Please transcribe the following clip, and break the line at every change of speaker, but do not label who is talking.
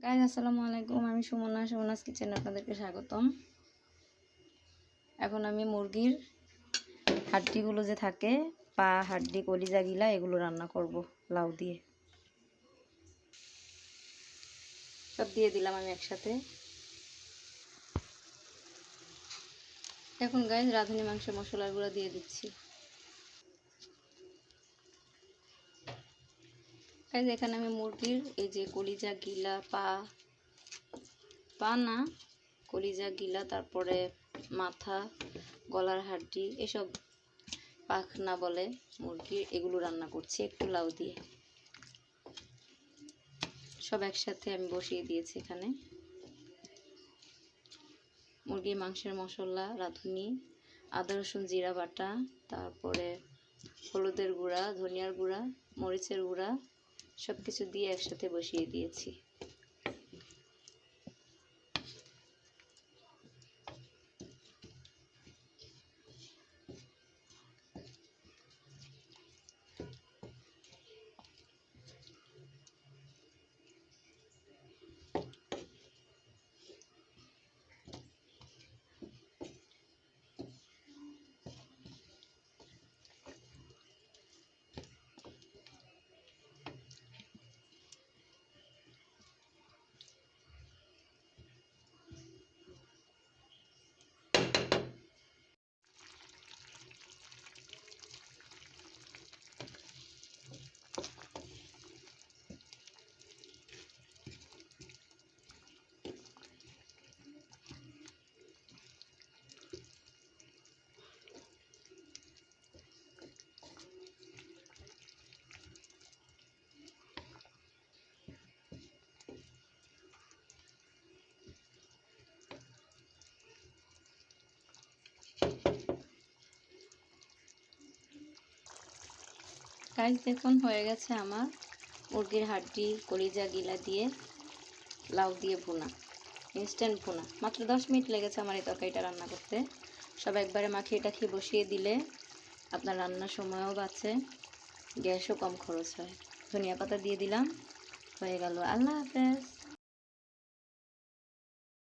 Guys আসসালামু আলাইকুম, আমি সুমনাস কিচেনে আপনাদেরকে স্বাগতম। এখন আমি মুরগির হাড্ডিগুলো যে থাকে, পা, হাড্ডি, কলিজা, গিলা, এগুলো রান্না করব লাউ দিয়ে। সব দিয়ে দিলাম আমি একসাথে। এখন গাইস রাঁধুনি মাংসের মশলাগুলো দিয়ে দিচ্ছি। গাইস এখানে আমি মুরগির এই যে কলিজা, গিলা, পা না, কলিজা, গিলা, তারপরে মাথা, গলার হাড্ডি, এসব পাখনা বলে মুরগির, এগুলো রান্না করছি একটু লাউ দিয়ে। সব একসাথে আমি বসিয়ে দিয়েছি এখানে। মুরগির মাংসের মশলা, রাঁধুনি, আদা রসুন জিরা বাটা, তারপরে হলুদের গুঁড়া, ধনিয়ার গুঁড়া, মরিচের গুঁড়া, সব কিছু দিয়ে একসাথে বসিয়ে দিয়েছি। গাইস দেখুন হয়ে গেছে আমার মুরগির হাড্ডি, কলিজা, গিলা দিয়ে লাউ দিয়ে ভুনা, ইনস্ট্যান্ট ভুনা। মাত্র 10 মিনিট লেগেছে আমার এই তরকারিটা রান্না করতে। সব একবারে মাখিয়ে টাখিয়ে বসিয়ে দিলে আপনার রান্নার সময়ও বাঁচে, গ্যাসও কম খরচ হয়। ধনিয়া পাতা দিয়ে দিলাম, হয়ে গেল। আল্লাহ হাফেজ।